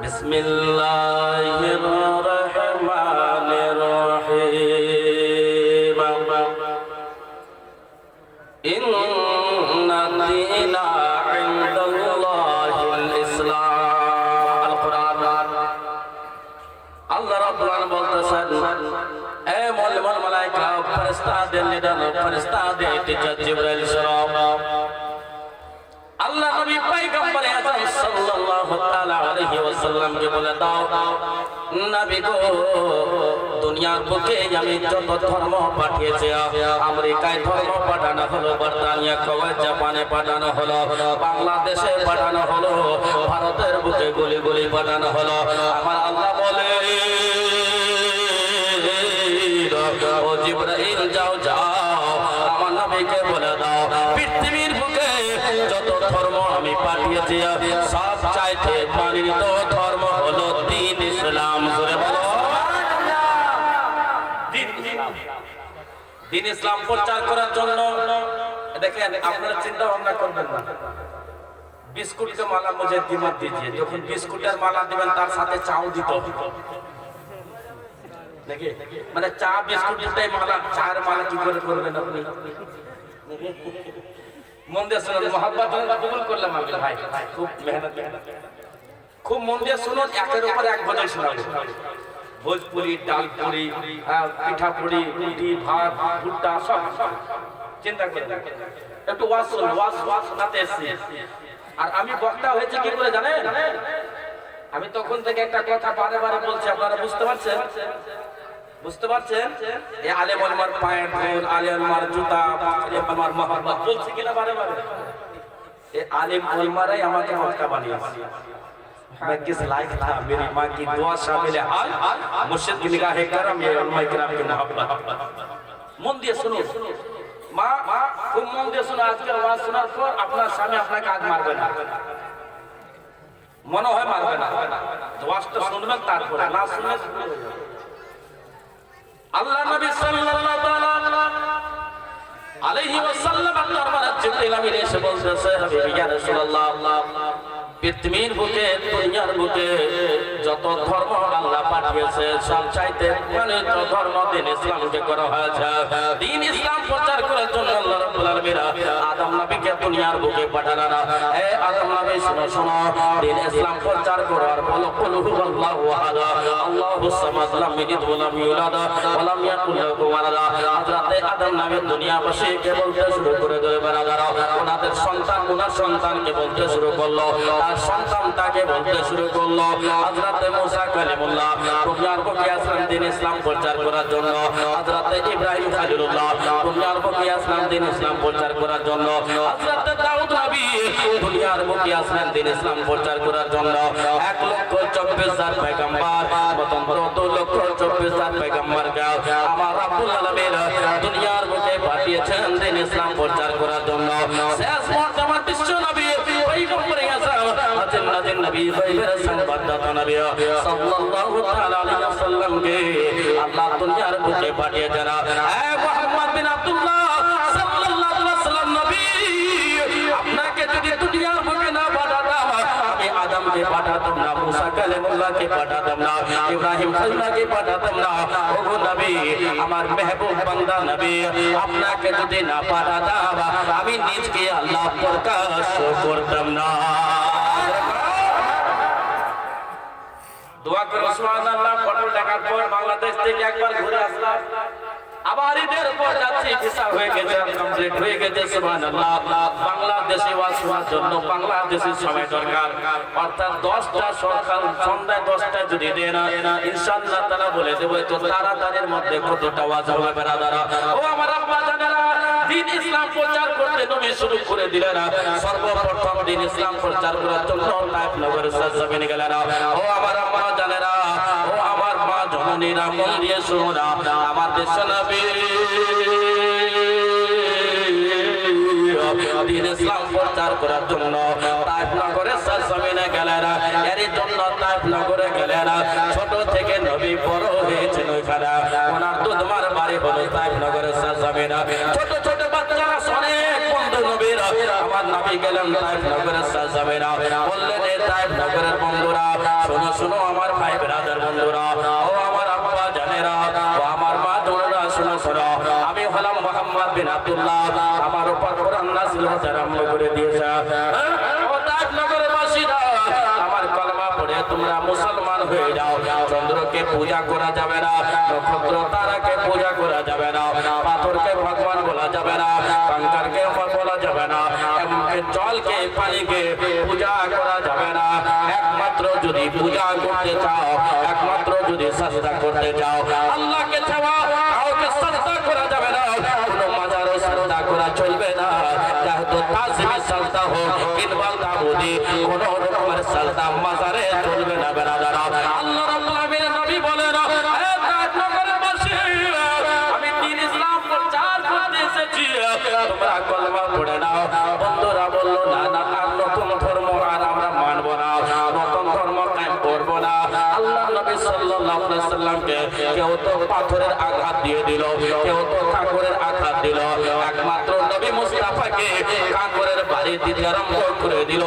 বিসমিল্লাহির রহমানির রহিম ইন্না দীনা ইনদাল্লাহিল ইসলাম। আল কোরআন আল্লাহ রাব্বুল আলামিন বলতেছেন, এ মুমিন মালায়েকা ফেরেশতাদের লিডার ফেরেশতাদের টিচার জিবরাইল সালাম আল্লাহ নবী পয়গম্বর আযম সাল্লাল্লাহু তাআলা আলাইহি ওয়াসাল্লাম কে বলে দাও, নবী গো দুনিয়ার বুকে আমি যত ধর্ম পাঠিয়েছি, আমেরিকায় ধর্ম পাঠানো হলো, বর্তানিয়া কুয়েত জাপানে পাঠানো হলো, বাংলাদেশে পাঠানো হলো, ভারতের বুকে গুলি গুলি পাঠানো হলো, আমার আল্লাহ বলে ও জিবরাইল যাও যাও আমার নবীকে বলে দাও পৃথিবীর বুকে যত ধর্ম আমি পাঠিয়েছি সব চাইতে মানিত ধর্ম হলো দ্বীন ইসলাম। জোরে বলো দ্বীন ইসলাম প্রচার করার জন্য দেখেন আপনারা চিন্তা ভাবনা করবেন না, বিস্কুটকে মালা মুঝে দিমত দিজিয়ে, যখন বিস্কুটের মালা দিবেন তার সাথে চাও দিতে হবে, মানে চা বিস্কুট দুটাই মালা, চার মালা কি করে করবেন আপনি? মন দিয়ে শুনুন, মহব্বত কবুল করলাম আমি ভাই, খুব মেহনত খুব মন দিয়ে শুনুন, একের উপর এক বজায় শোনাবো। ভোজপুরি, ডালপুরি, পিঠাপুরি, রুটি, ভাত, ভুট্টা সব চিন্তা করে একটু ওয়াজ শুনুন, ওয়াজ শোনাতে এসেছি। আর আমি বক্তা হয়েছে কি করে জানেন? আমি তখন থেকে একটা কথা বারে বারে বলছি, আপনারা বুঝতে পারছেন? বুঝতে পারছেন? এই আলেম ওলামার পায়ের ধুল, আলেম ওলামার জুতা, আলেম ওলামার মহব্বত বলছি কিনা বারে বারে? এই আলেম ওলামারাই আমাকে বক্তা বানিয়েছে। मैं किस लायक था, मेरी माँ की दुआ शामिल हाल, मुर्शिद की निगाह करम, ये उलमा किराम की मोहब्बत। मन दिए सुनो মা, খুব মন দিয়ে শুনো, আজকের ওয়াজ শোনার পর আপনার স্বামী আপনাকে আজ মারবে না, মনে হয় মারবে না, ওয়াজটা শুনবেন তারপরে, না শুনলে আল্লাহ নবী সাল্লাল্লাহু আলাইহি ওয়াসাল্লাম দরবারে জিবরাইল আমিন এসে বলতেছে, হাবিবি ইয়া রাসূলুল্লাহ, পৃথিবীর বুকে দুনিয়ার বুকে যত ধর্ম আল্লাহ পাঠিয়েছে সব চাইতে মানিত ধর্ম দ্বীন ইসলামকে করা হয়েছে। দ্বীন ইসলাম প্রচার করার জন্য আল্লাহ রাব্বুল আলামিন আদম নবীকে দুনিয়ার বুকে পাঠালেন। হে আদম নবী শুনো শুনো, দ্বীন ইসলাম প্রচার করার বলো কুল হুয়াল্লাহু আহাদ আল্লাহুস সামাদ লাম ইয়ালিদ ওয়া লাম ইউলাদ ওয়া লাম ইয়াকুল লাহু ওয়ালাদ। হযরতে আদম নবী দুনিয়াবাসীকে বলতে শুরু করে দিলেন, বানাদারা ওনাদের সন্তান ওনার সন্তানকে বলতে শুরু করলো, সন্তান তাকে বলতে শুরু করলো। হযরতে মুসা কালিমুল্লাহ দুনিয়ার বুকে আসলেন দ্বীন ইসলাম প্রচার করার জন্য। হযরতে ইব্রাহিম খলিলুল্লাহ দুনিয়ার বুকে আসলেন দ্বীন ইসলাম প্রচার করার জন্য। হযরতে দাউদ নবী দুনিয়ার বুকে আসলেন দ্বীন ইসলাম প্রচার করার জন্য। 1,24,000 পয়গম্বর স্বতন্ত্র 2,24,000 পয়গম্বরকে আমার রাব্বুল আলামিন দুনিয়ার বুকে পাঠিয়েছেন দ্বীন ইসলাম প্রচার করার জন্য। শেষ মর্যাদার বিশ্ব নবী পয়গম্বর নাজির নবী গায়বের সংবাদদাতা নবী সাল্লাল্লাহু তাআলা আলাইহি ওয়াসাল্লাম কে আল্লাহ দুনিয়ার বুকে পাঠিয়েছেন। হে মুহাম্মদ বিন আব্দুল্লাহ সাল্লাল্লাহু আলাইহি ওয়াসাল্লাম নবী, আপনাকে যদি দুনিয়ার বুকে না পাঠাতাম আমি আদমকে পাঠাতাম না, মুসা কালিমুল্লাহকে পাঠাতাম না, ইব্রাহিম খলিলুল্লাহকে পাঠাতাম না। ওগো নবী, আমার মেহবুব বান্দা নবী, আপনাকে যদি না পাঠাতাম আমি নিজকে আল্লাহ প্রকাশ করতাম না। দোয়া করে সুবহানাল্লাহ। ফটো দেখার পর বাংলাদেশ থেকে একবার ঘুরে আসলাম, আবার ঈদের পর যাচ্ছি, ভিসা হয়ে গেছে, কমপ্লিট হয়ে গেছে। সুবহানাল্লাহ। বাংলাদেশে ওয়াজ শোনার জন্য বাংলাদেশের সময় দরকার, অর্থাৎ 10টা সকাল সন্ধ্যায় 10টা যদি দেন ইনশাআল্লাহ তাআলা বলে দেব তো তাড়াতাড়ির মধ্যে কতটা ওয়াজ হবে বেরাদারা। ও আমার আব্বা জানেরা, দ্বীন ইসলাম প্রচার করতে নবী শুরু করে দিলেন। সর্বপ্রথম দ্বীন ইসলাম প্রচার করার জন্য তায়েফ নগরের সরজমিনে গেলেন। ও আমার আম্মা জানেরা, ও আমার মা জননীরা, মন দিয়ে শুনুন, আমার দেশ নবী দ্বীন ইসলাম প্রচার করার জন্য তায়েফ নগরের সরজমিনে গেলেন। এর জন্য তায়েফ নগরে গেলেন। ছোট থেকে নবী বড় হয়েছেন ওইখানে, ওনার দুধমার বাড়ি হলো তায়েফ নগরের সরজমিনে। ছোট ছোট বাচ্চারা অনেক বন্ধু নবীর আমার নবী গেলেন তাইফ নগরের সাজামেরা বললেন এই তাইফ নগরের বন্ধুরা শোনো শোনো আমার ভাই ব্রাদার বন্ধুরা ও আমার আব্বা জানেরা ও আমার মা বোনেরা শোনো শোনো আমি হলাম মুহাম্মদ বিন আব্দুল্লাহ আমার উপর কোরআন নাযিল হতে আরম্ভ করে দিয়েছে ও তাইফ নগরের বাসীরা আমার কলমা পড়ে তোমরা মুসলমান হয়ে যাও চন্দ্রকে পূজা করা যাবে না নক্ষত্র তারাকে পূজা করা যাবে না পাথরকে ভগবান বলা যাবে না কঙ্কারকে বলা যাবে না এমনকি জলকে পানিকে পূজা করা যাবে না একমাত্র যদি পূজা করতে চাও একমাত্র যদি সাজদা করতে চাও আল্লাহকে ছাড়া কাউকে সাজদা করা যাবে না কোনো মাজারও সাজদা করা চলবে না যেহেতু তাজিমে সাজদা হোক কিংবা তাবুদি কোনো রকমের সাজদা মাজারে চলবে না বেরাদার আল্লাহ রাব্বুল আলামিন নবী বলেন হে তাইফ নগরের বাসীরা আমি দ্বীন ইসলাম প্রচার করতে এসেছি তোমরা কলমা পড়ে নাও বন্ধুরা বলল না না আর নতুন ধর্ম আর আমরা মানব না নতুন ধর্ম কায়েম করব না আল্লাহ নবী সাল্লাল্লাহু আলাইহি সাল্লামকে কেউ তো পাথরের আঘাত দিয়ে দিল কেউ তো কাকরের আঘাত দিল একমাত্র নবী মুস্তাফাকে কাকরের বাড়ি দিতে আরম্ভ করে দিল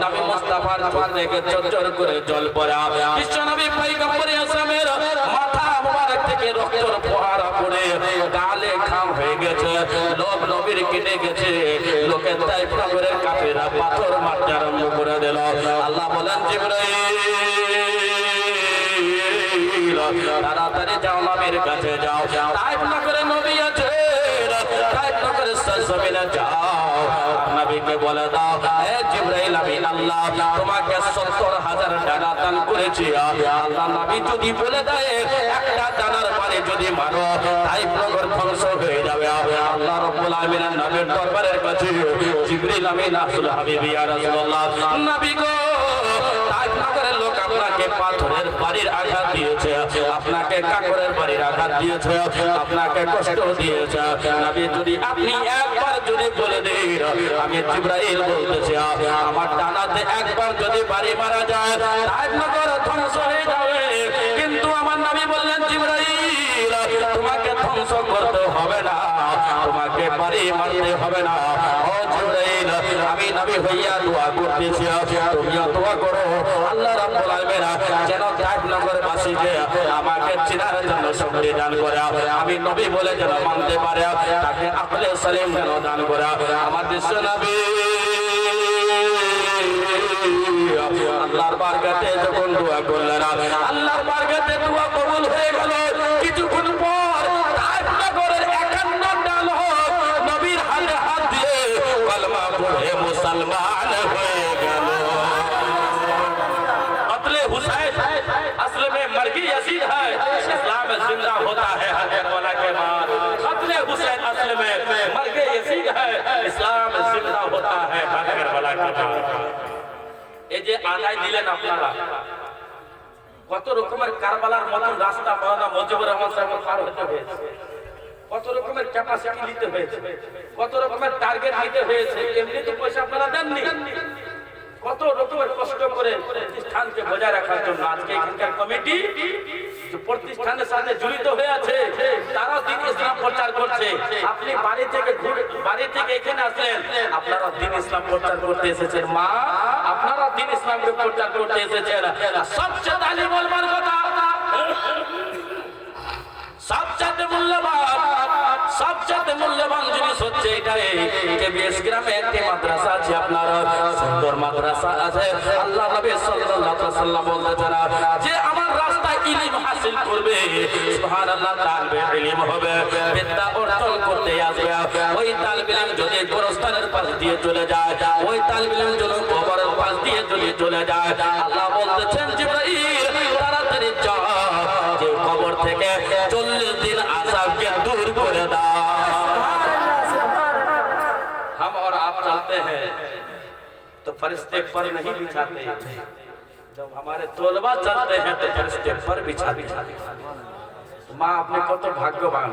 নবী মুস্তাফার চোখ থেকে চরচর করে জল পড়া বিশ্ব নবী পয়গম্বর ইসলামের মাথা মুবারক থেকে রক্তের ফোয়ারা পড়ে গালে খাম হয়ে গেছে লোক নবীর কেটে গেছে লোকে তাইফ নগরের কাফেররা পাথর মারতে আরম্ভ করে দিল আল্লাহ বলেন জিবরাইল তাড়াতাড়ি যাও নবীর কাছে যাও তাইফ নগরে নবী আছে তাইফ নগরের জমিনে যাও নবীকে বলে দাও হে জিবরাইল আমি আল্লাহ তোমাকে ৭০,০০০ ডানা দান করেছি আল্লাহ নবী যদি বলে দেয় একটা ডানার পানি যদি মারো তাইফ নগর ধ্বংস হয়ে যাবে আল্লাহ রাব্বুল আলামিনের নবীর দরবারের কাছে জিবরাইল আমিন আসল হাবিবি ইয়া রাসূলুল্লাহ নবী গো তাইফ নগরের লোক আপনাকে পাথরের বাড়ির আঘাত দিয়েছে আপনাকে কাকরের বাড়ির আঘাত দিয়েছে আপনাকে কষ্ট দিয়েছে নবী যদি আপনি একবার যদি বলে দেন আমি জিবরাইল বলতেছি আমার ডানাতে একবার যদি বাড়ি মারা যায় তাইফ নগর ধ্বংস হয়ে যাবে কিন্তু আমার নবী বললেন জিবরাইল তোমাকে ধ্বংস করতে হবে না তোমাকে বাড়ি মারতে হবে না ও জিবরাইল আমি নবী হইয়া দোয়া করতেছি তুমিও দোয়া করো আল্লাহ রাব্বুল আলামিন যেন তাইফ নগরবাসীকে আমাকে চিনার জন্য শক্তি দান করে আমি নবী বলে যেন মানতে পারে তাকে আকলে সালিম যেন দান করে আমার বিশ্ব নবী আল্লাহর বারকাতে যখন দোয়া করলেন আল্লাহর বারকাতে দোয়া কবুল হয়ে গেল কিছুক্ষণ পর তাইফ নগরের ৫১ ডাল নবীর হাতে হাত দিয়ে কলমা পড়ে মুসলমান হয়ে গেল कत्ल हुसैन असल में मरगी यजीद है इस्लाम में जिंदा होता है हर करबला के बाद कत्ल हुसैन असल में मरगी यजीद है इस्लाम में जिंदा होता है हर करबला के बाद এই যে আদায় দিলেন আপনারা কত রকমের কারবালার মতন রাস্তা মাওলানা মুজিবুর রহমান সাহেব পার হতে হয়েছে কত রকমের ক্যাপাসিটি নিতে হয়েছে কত রকমের টার্গেট নিতে হয়েছে এমনি তো পয়সা আপনারা দেননি কত রকমের কষ্ট করে প্রতিষ্ঠানকে বজায় রাখার জন্য আজকে এখানকার কমিটি যে প্রতিষ্ঠানের সাথে জড়িত হয়ে আছে তারা দ্বীন ইসলাম প্রচার করছে আপনি বাড়ি থেকে এখানে আসলেন আপনারা দ্বীন ইসলাম প্রচার করতে এসেছেন মা আপনারা দ্বীন ইসলামকে প্রচার করতে এসেছেন সবচেয়ে তালিম বলবার কথা সবচেয়ে মূল্যবান জিনিস হচ্ছে এটাই যে বিএস গ্রামে একটি মাদ্রাসা আছে আপনার সুন্দর মাদ্রাসা আছে আল্লাহ নবী সাল্লাল্লাহু আলাইহি ওয়াসাল্লাম বলতেছেন যে আমার রাস্তায় ইলম হাসিল করবে সুবহানাল্লাহ তালবে ইলম হবে বিদ্যা অর্জন করতে আসবে ওই তালবে ইলম যদি গোরস্থানের পাশ দিয়ে চলে যায় ওই তালবে ইলম যদি কবরের পাশ দিয়ে যদি চলে যায় আল্লাহ বলতেছেন জিবরাইল তাড়াতাড়ি যাও যে কবর থেকে 40 দিন আযাবকে दूर कर दा हम और आप चलते हैं तो फरिश्ते पर नहीं बिछाते जब हमारे तोलबा चलते हैं तो फरिश्ते पर बिछाते माँ अपने को तो भाग्यवान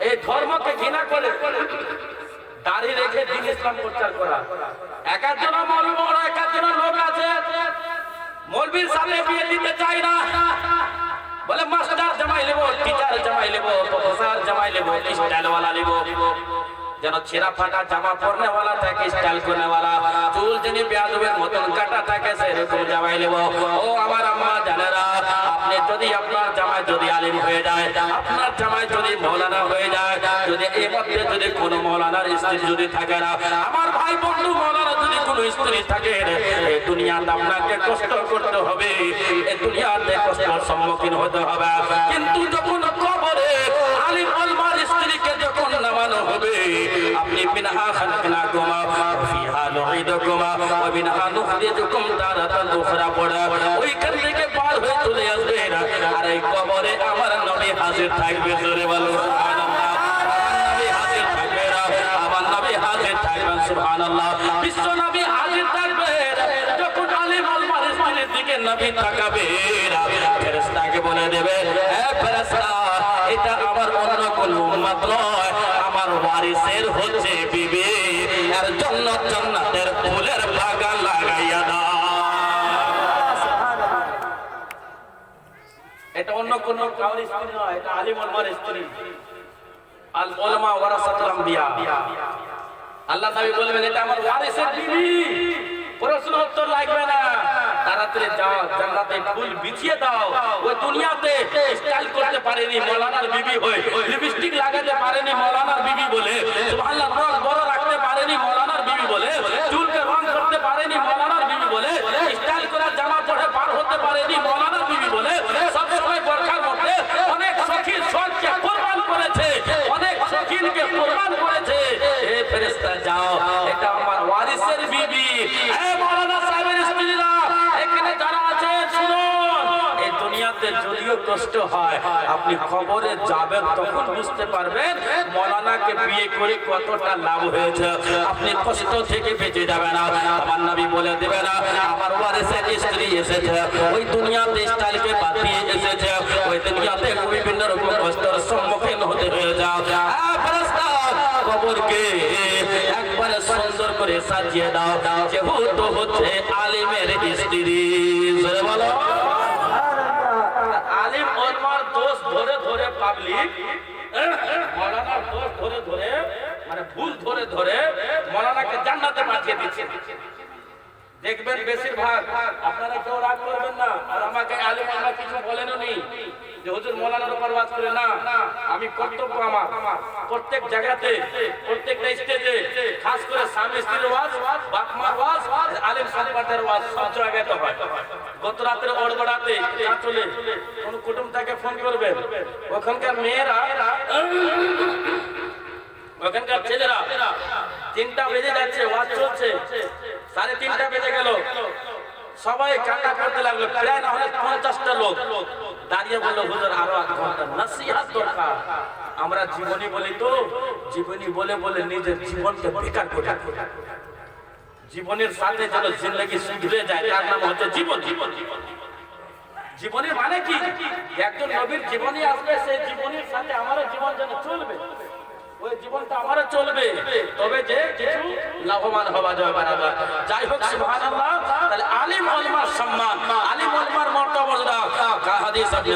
এই ধর্মকে ঘৃণা করে দাড়ি রেখে দ্বীন ইসলাম প্রচার করা একজন মৌলবি বড় একজন লোক আছে মৌলবীর সাথে বিয়ে দিতে চায় না বলে মাস্টার জামাই लेबो टीचर জামাই लेबो प्रोफेसर জামাই लेबो स्टाइल वाला लेबो যেন ছেঁড়া ফাটা জামা পরনেওয়ালা থাকে, স্টাইল করেওয়ালা, চুল যিনি বেয়াদবের মতন কাটা থাকে সেরকম জামাই নেব। ও আমার আম্মা জানেরা, আপনি যদি আপনার জামাই যদি আলিম হয়ে যায়, আপনার জামাই যদি মৌলানা হয়ে যায়, যদি এই মধ্যে যদি কোনো মৌলানার স্ত্রী যদি থাকে না, আমার ভাই বন্ধু মৌলানা যদি কোনো স্ত্রী থাকে, এই দুনিয়াতে আপনাকে কষ্ট করতে হবে, এই দুনিয়াতে কষ্টের সম্মুখীন হতে হবে। কিন্তু যখন কবরে আলিম ওলামার স্ত্রীকে যখন নামানো হবে, আপনি মিনহা খালাকনাকুম ওয়া ফিহা নুঈদুকুম ওয়া মিনহা নুখরিজুকুম তারাতান উখরা পড়া, ওইখান থেকে পার হয়ে চলে আসবেন, আর এই কবরে আমার নবী হাজির থাকবে। জোরে বলো সুবহানাল্লাহ। আমার নবী হাজির থাকবেন, সুবহানাল্লাহ। বিশ্ব নবী হাজির থাকবেন। যখন আলিম ওলামার স্ত্রীর দিকে নবী তাকাবে, ফেরেশতাকে বলে দেবে, হে ফেরেশতা, এটা আমার অন্য কোন উম্মত নয়, আমার ওয়ারিসের হচ্ছে বিবি, আর জান্নাতের ফুলের বাগান লাগাইয়া দাও। এটা অন্য কোন কাউর স্ত্রী নয়, এটা আলিম ওলামার স্ত্রী। আল উলামা ওয়ারাসাতুল আম্বিয়া। আল্লাহ নবী বলবেন, এটা আমার ওয়ারিসের বিবি, প্রশ্ন উত্তর লাগবে না, তাড়াতাড়ি যাও, জান্নাতে ফুল বিছিয়ে দাও। ওই দুনিয়াতে স্টাইল করতে পারেনি মৌলানার বিবি হয়ে, লিপস্টিক লাগাতে পারেনি মৌলানার বিবি বলে, সুবহানাল্লাহ, রং বড় রাখতে পারেনি মৌলানার বিবি বলে, চুলকে রং করতে পারেনি মৌলানার বিবি বলে, স্টাইল করে জামা পরে পার হতে পারেনি মৌলানার বিবি বলে, সব সময় বরখার মধ্যে অনেক সখীর শখকে কুরবান করেছে, অনেক সখীনকে কুরবান করেছে। এ ফেরেশতা যাও, এটা আমার ওয়ারিসের বিবি। এ মাওলানা সাহেবের স্ত্রীরা, এখানে যারা আছে শুনুন, এই দুনিয়াতে যদিও কষ্ট হয়, আপনি কবরে যাবেন তখন বুঝতে পারবেন মাওলানাকে বিয়ে করে কতটা লাভ হয়েছে, আপনি কষ্ট থেকে বেঁচে যাবেন। আমার নবী বলে দেবে না, আমার ওয়ারিসের স্ত্রী এসেছে, ওই দুনিয়াতে স্টাইলকে বাদ দিয়ে এসেছে, ওই দুনিয়াতে বিভিন্ন রকম কষ্টের সম্মুখীন হতে হয়ে যাও। ফেরেশতা, কবরকে একবারে সুন্দর করে সাজিয়ে দাও, যেহেতু হচ্ছে আলিমের স্ত্রী। বলো, আলিম ওলামার দোষ ধরে ধরে পাবলিক, মৌলানার দোষ ধরে ধরে, মানে ভুল ধরে ধরে মৌলানাকে জান্নাতে পাঠিয়ে দিচ্ছে। দেখবেন বেশিরভাগ, আপনারা কেউ রাগ করবেন না, আর আমাকে আলিম ওলামা কিছু বলেনও নি যে হুজুর মৌলানার উপর ওয়াজ করে, না, আমি কর্তব্য আমার প্রত্যেক জায়গাতে, প্রত্যেকটা স্টেজে, খাস করে স্বামী স্ত্রীর ওয়াজ, বাপ মার ওয়াজ, আলিম সাহেবের ওয়াজ সব জায়গাতে হয়। গত রাত্রে ওড়গড়াতে চলে কোন কুটুম তাকে ফোন করবে, ওখানকার মেয়েরা, ওখানকার ছেলেরা, 3টা বেজে যাচ্ছে, ওয়াজ চলছে, 3:30 বেজে গেল, সবাই কান্না করতে লাগলো, প্রায় না হলে 50টা লোক দাঁড়িয়ে বললো, হুজুর আরো 1 ঘন্টা নসিহত দরকার। আমরা জীবনী বলি তো, জীবনী বলে বলে নিজের জীবনকে বেকার করে, জীবনের সাথে যেন জিন্দগি সুধরে যায়, তার নাম হচ্ছে জীবন। জীবনের মানে কি? একজন নবীর জীবনী আসবে, সেই জীবনের সাথে আমারও জীবন যেন চলবে, ওই জীবনটা আমারও চলবে, তবে যে কিছু লাভবান হওয়া যায় বরাবর। যাই হোক, সুবহানাল্লাহ। তাহলে আলিম ওলামার সম্মান, আলিম ওলামার মর্যাদা, হাদিস আপনি